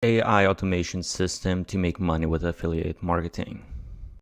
AI automation system to make money with affiliate marketing.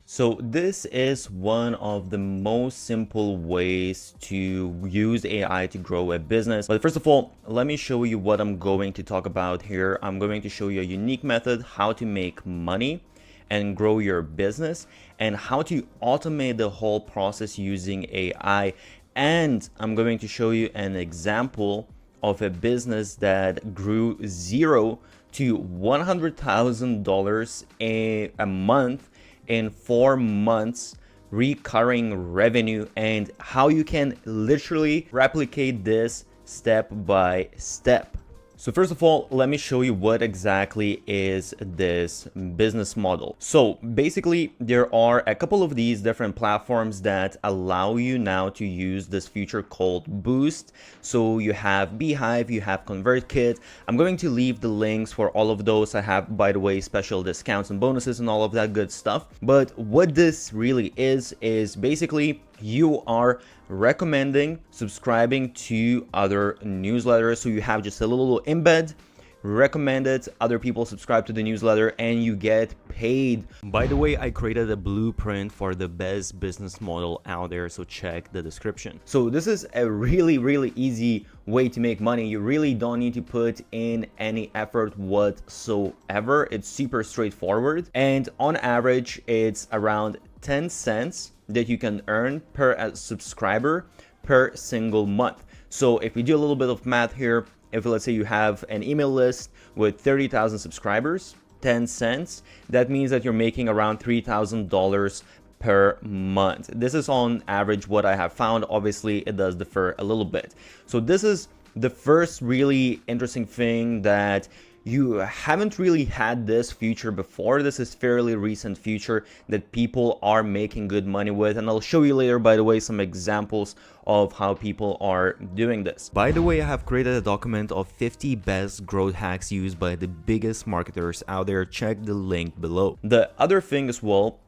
So this is one of the most simple ways to use AI to grow a business. But first of all, let me show you what I'm going to talk about here. I'm going to show you a unique method how to make money and grow your business and how to automate the whole process using AI. And I'm going to show you an example of a business that grew zero to $100,000 a month in 4 months recurring revenue, and how you can literally replicate this step by step. So first of all, let me show you what exactly is this business model. So basically, there are a couple of these different platforms that allow you now to use this feature called Boost. So you have Beehive, you have ConvertKit. I'm going to leave the links for all of those. I have, by the way, special discounts and bonuses and all of that good stuff. But what this really is basically you are recommending subscribing to other newsletters. So you have just a little embed, recommended, other people subscribe to the newsletter, and you get paid. By the way, I created a blueprint for the best business model out there, so check the description. So this is a really easy way to make money. You really don't need to put in any effort whatsoever. It's super straightforward, and on average it's around 10 cents that you can earn per subscriber per single month. So if we do a little bit of math here, if let's say you have an email list with 30,000 subscribers, 10 cents, that means that you're making around $3,000 per month. This is on average what I have found. Obviously, it does differ a little bit. So this is the first really interesting thing, that you haven't really had this feature before. This is fairly recent feature that people are making good money with, and I'll show you later, by the way, some examples of how people are doing this. By the way, I have created a document of 50 best growth hacks used by the biggest marketers out there. Check the link below. The other thing as well,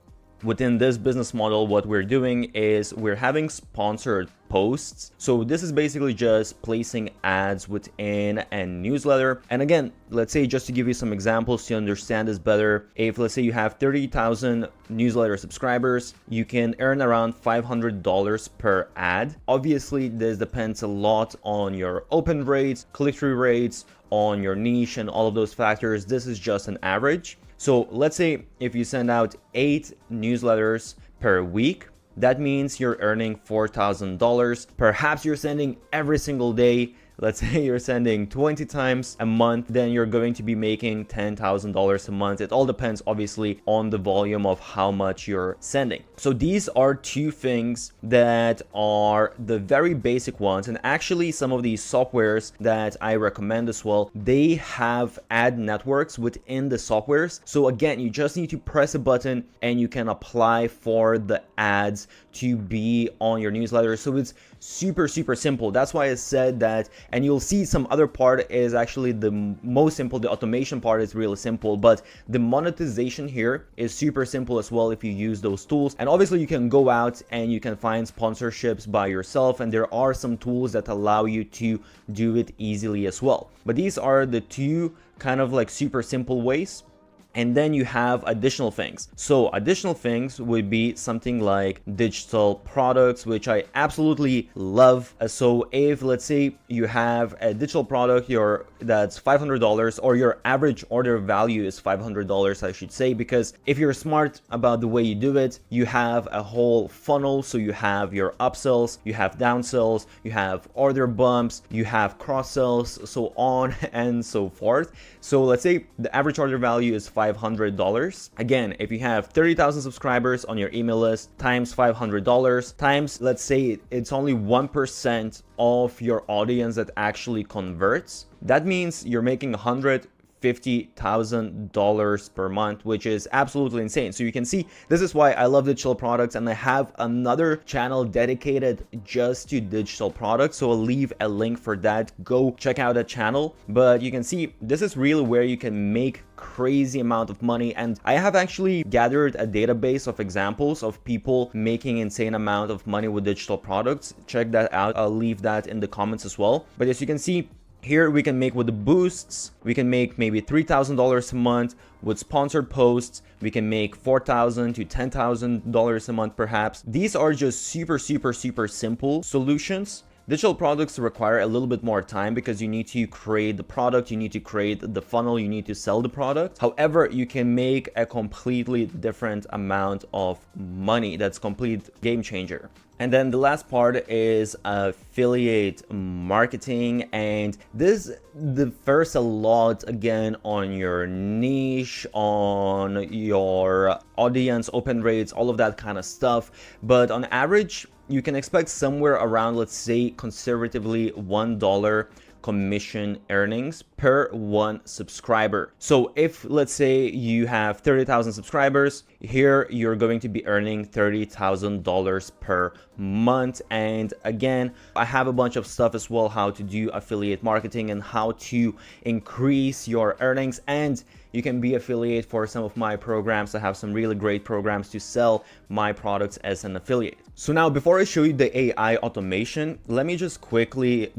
within this business model, what we're doing is we're having sponsored posts. So this is basically just placing ads within a newsletter. And again, let's say, just to give you some examples to understand this better, if let's say you have 30,000 newsletter subscribers, you can earn around $500 per ad. Obviously, this depends a lot on your open rates, click-through rates, on your niche, and all of those factors. This is just an average. So let's say if you send out 8 newsletters per week, that means you're earning $4,000. Perhaps you're sending every single day. Let's say you're sending 20 times a month, then you're going to be making $10,000 a month. It all depends, obviously, on the volume of how much you're sending. So these are two things that are the very basic ones. And actually, some of these softwares that I recommend as well, they have ad networks within the softwares. So again, you just need to press a button and you can apply for the ads to be on your newsletter. So it's super simple. That's why I said that. And you'll see some other part is actually the most simple. The automation part is really simple, but the monetization here is super simple as well if you use those tools. And obviously you can go out and you can find sponsorships by yourself, and there are some tools that allow you to do it easily as well. But these are the two kind of like super simple ways. And then you have additional things. So additional things would be something like digital products, which I absolutely love. So if let's say you have a digital product that's $500, or your average order value is $500, I should say, because if you're smart about the way you do it, you have a whole funnel. So you have your upsells, you have downsells, you have order bumps, you have cross sells, so on and so forth. So let's say the average order value is $500. Again, if you have 30,000 subscribers on your email list times $500 times, let's say it's only 1% of your audience that actually converts, that means you're making $150,000 per month, which is absolutely insane. So you can see, this is why I love digital products, and I have another channel dedicated just to digital products. So I'll leave a link for that. Go check out that channel. But you can see, this is really where you can make crazy amount of money. And I have actually gathered a database of examples of people making insane amount of money with digital products. Check that out. I'll leave that in the comments as well. But as you can see, Here we can make with the boosts, we can make maybe $3,000 a month. With sponsored posts, we can make $4,000 to $10,000 a month perhaps. These are just super simple solutions. Digital products require a little bit more time because you need to create the product, you need to create the funnel, you need to sell the product. However, you can make a completely different amount of money. That's complete game changer. And then the last part is affiliate marketing, and this differs a lot again on your niche, on your audience, open rates, all of that kind of stuff. But on average, you can expect somewhere around, let's say conservatively, $1 commission earnings per one subscriber. So if let's say you have 30,000 subscribers, here you're going to be earning $30,000 per month. And again, I have a bunch of stuff as well, how to do affiliate marketing and how to increase your earnings. And you can be affiliate for some of my programs. I have some really great programs to sell my products as an affiliate. So now, before I show you the AI automation, let me just quickly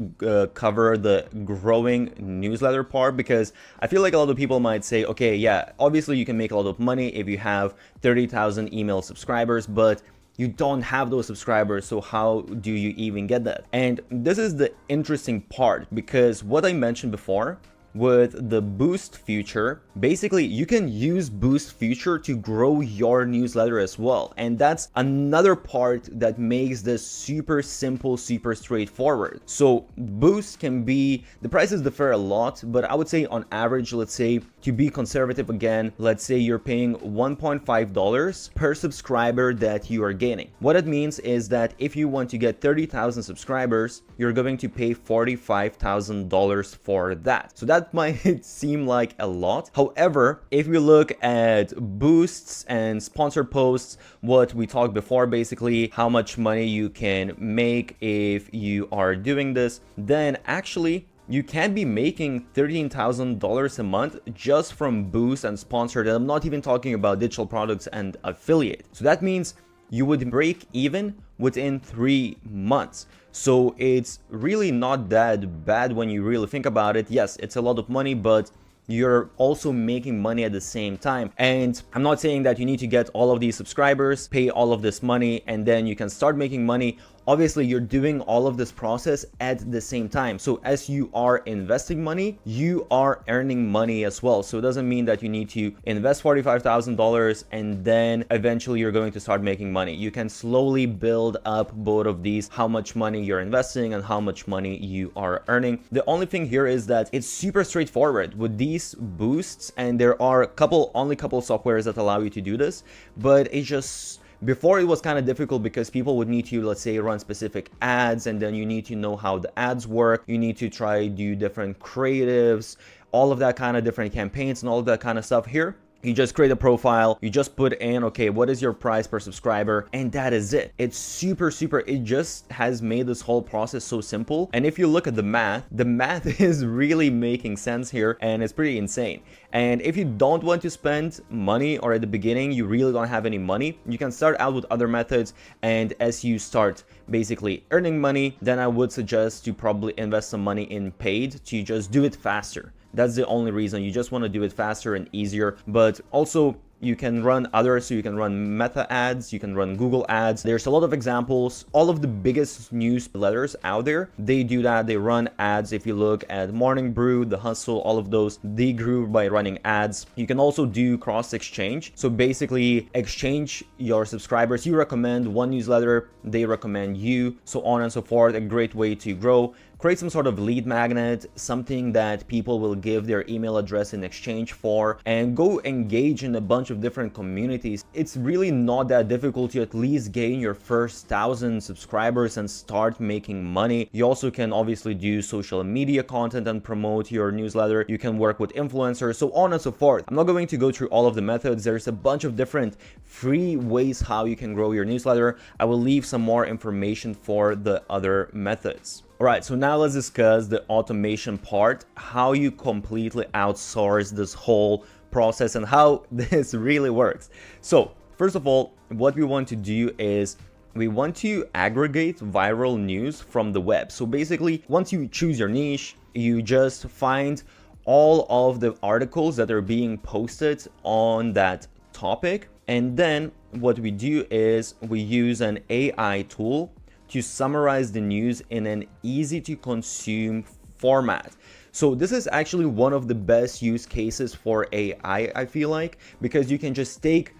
cover the growing newsletter part, because I feel like a lot of people might say, okay, yeah, obviously you can make a lot of money if you have 30,000 email subscribers, but you don't have those subscribers, so how do you even get that? And this is the interesting part, because what I mentioned before, with the boost feature, basically you can use boost feature to grow your newsletter as well. And that's another part that makes this super simple, super straightforward. So boost can be, the prices differ a lot, but I would say on average, let's say to be conservative again, let's say you're paying $1.5 per subscriber that you are gaining. What it means is that if you want to get 30,000 subscribers, you're going to pay $45,000 for that. So that might seem like a lot. However, if we look at boosts and sponsored posts, what we talked before, basically how much money you can make if you are doing this, then actually you can be making $13,000 a month just from boost and sponsored. And I'm not even talking about digital products and affiliate. So that means you would break even within 3 months. So it's really not that bad when you really think about it. Yes, it's a lot of money, but you're also making money at the same time. And I'm not saying that you need to get all of these subscribers, pay all of this money, and then you can start making money. Obviously, you're doing all of this process at the same time. So as you are investing money, you are earning money as well. So it doesn't mean that you need to invest $45,000 and then eventually you're going to start making money. You can slowly build up both of these, how much money you're investing and how much money you are earning. The only thing here is that it's super straightforward with these boosts, and there are only couple softwares that allow you to do this, but it's just, before it was kind of difficult because people would need to, let's say, run specific ads, and then you need to know how the ads work. You need to try do different creatives, all of that kind of different campaigns and all of that kind of stuff. Here, you just create a profile, you just put in, okay, what is your price per subscriber? And that is it. It's super, it just has made this whole process so simple. And if you look at the math is really making sense here, and it's pretty insane. And if you don't want to spend money, or at the beginning, you really don't have any money, you can start out with other methods. And as you start basically earning money, then I would suggest to probably invest some money in paid to just do it faster. That's the only reason. You just want to do it faster and easier. But also, you can run others, so you can run Meta ads, you can run Google ads. There's a lot of examples. All of the biggest newsletters out there, they do that. They run ads. If you look at Morning Brew, The Hustle, all of those, they grew by running ads. You can also do cross exchange. So basically exchange your subscribers. You recommend one newsletter, they recommend you, so on and so forth. A great way to grow. Create some sort of lead magnet, something that people will give their email address in exchange for, and go engage in a bunch of different communities. It's really not that difficult to at least gain your first 1,000 subscribers and start making money. You also can obviously do social media content and promote your newsletter. You can work with influencers, so on and so forth. I'm not going to go through all of the methods. There's a bunch of different free ways how you can grow your newsletter. I will leave some more information for the other methods. All right, so now let's discuss the automation part, how you completely outsource this whole process and how this really works. So first of all, what we want to do is we want to aggregate viral news from the web. So basically, once you choose your niche, you just find all of the articles that are being posted on that topic. And then what we do is we use an AI tool to summarize the news in an easy to consume format. So this is actually one of the best use cases for AI, I feel like, because you can just take,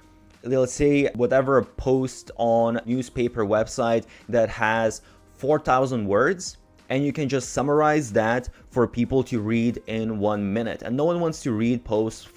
let's say, whatever post on newspaper website that has 4,000 words, and you can just summarize that for people to read in 1 minute. And no one wants to read posts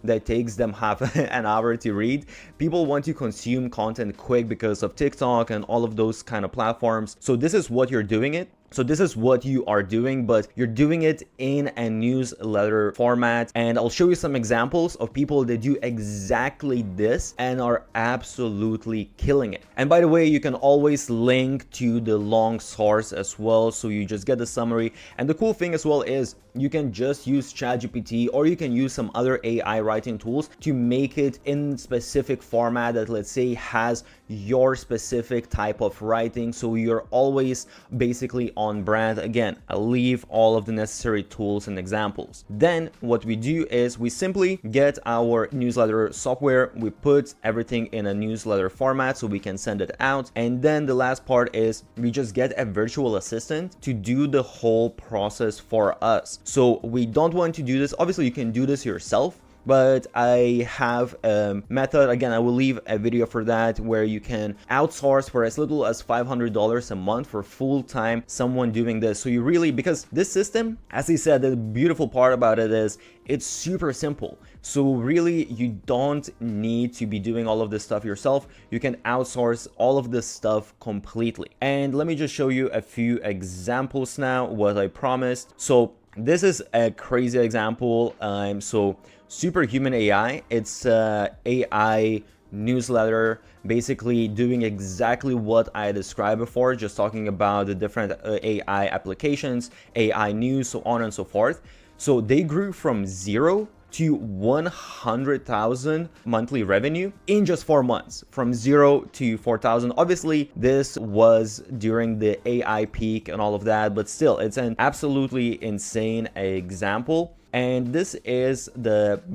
that takes them half an hour to read. People want to consume content quick because of TikTok and all of those kind of platforms. So this is what you're doing it. So this is what you are doing, but you're doing it in a newsletter format. And I'll show you some examples of people that do exactly this and are absolutely killing it. And by the way, you can always link to the long source as well, so you just get the summary. And the cool thing as well is you can just use ChatGPT, or you can use some other AI writing tools to make it in specific format that, let's say, has your specific type of writing, so you're always basically on brand. Again, I'll leave all of the necessary tools and examples. Then what we do is we simply get our newsletter software, we put everything in a newsletter format so we can send it out, and then the last part is we just get a virtual assistant to do the whole process for us. So we don't want to do this. Obviously you can do this yourself, but I have a method, again, I will leave a video for that, where you can outsource for as little as $500 a month for full-time someone doing this. So you really, because this system, as I said, the beautiful part about it is it's super simple. So really, you don't need to be doing all of this stuff yourself. You can outsource all of this stuff completely. And let me just show you a few examples now, what I promised. So this is a crazy example. So Superhuman AI, it's AI newsletter, basically doing exactly what I described before, just talking about the different AI applications, AI news, so on and so forth. So they grew from 0 to 100,000 monthly revenue in just 4 months, from 0 to 4,000. Obviously, this was during the AI peak and all of that, but still, it's an absolutely insane example. And this is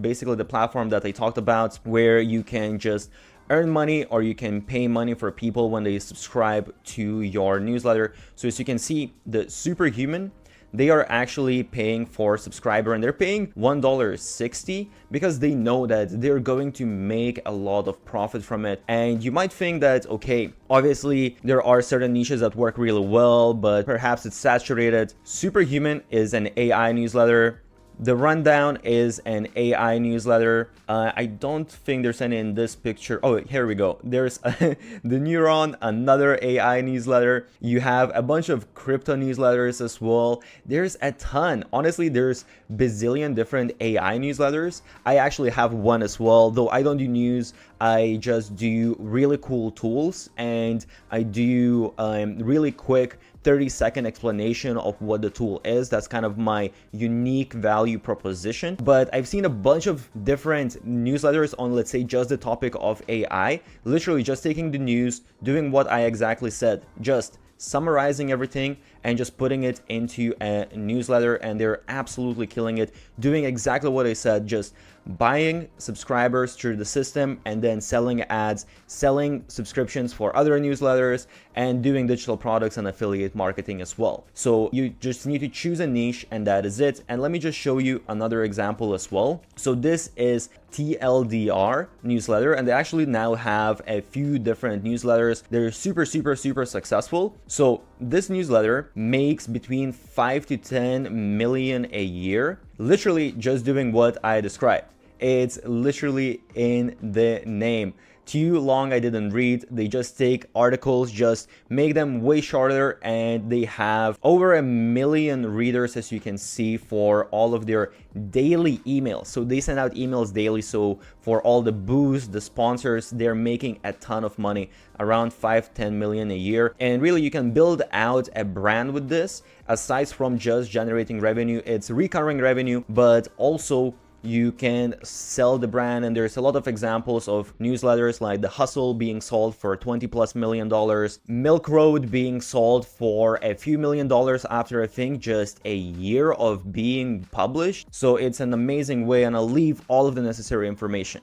basically the platform that I talked about, where you can just earn money, or you can pay money for people when they subscribe to your newsletter. So as you can see, the Superhuman, they are actually paying for subscriber, and they're paying $1.60 because they know that they're going to make a lot of profit from it. And you might think that, okay, obviously there are certain niches that work really well, but perhaps it's saturated. Superhuman is an AI newsletter. The Rundown is an AI newsletter. I don't think there's any in this picture. Oh, here we go. There's the Neuron, another AI newsletter. You have a bunch of crypto newsletters as well. There's a ton. Honestly, there's bazillion different AI newsletters. I actually have one as well, though I don't do news. I just do really cool tools, and I do really quick 30-second explanation of what the tool is. That's kind of my unique value proposition. But I've seen a bunch of different newsletters on, let's say, just the topic of AI, literally just taking the news, doing what I exactly said, just summarizing everything and just putting it into a newsletter, and they're absolutely killing it, doing exactly what I said, just buying subscribers through the system and then selling ads, selling subscriptions for other newsletters, and doing digital products and affiliate marketing as well. So you just need to choose a niche, and that is it. And let me just show you another example as well. So this is TLDR newsletter, and they actually now have a few different newsletters. They're super successful. So this newsletter makes between 5 to 10 million a year, literally just doing what I described. It's literally in the name. Too long I didn't read. They just take articles, just make them way shorter, and they have over 1 million readers, as you can see, for all of their daily emails. So they send out emails daily. So for all the boosts, the sponsors, they're making a ton of money, around 5-10 million a year. And really, you can build out a brand with this. Aside from just generating revenue, it's recurring revenue, but also you can sell the brand. And there's a lot of examples of newsletters like The Hustle being sold for $20+ million, Milk Road being sold for a few $1,000,000 after I think just a year of being published. So it's an amazing way, and I'll leave all of the necessary information.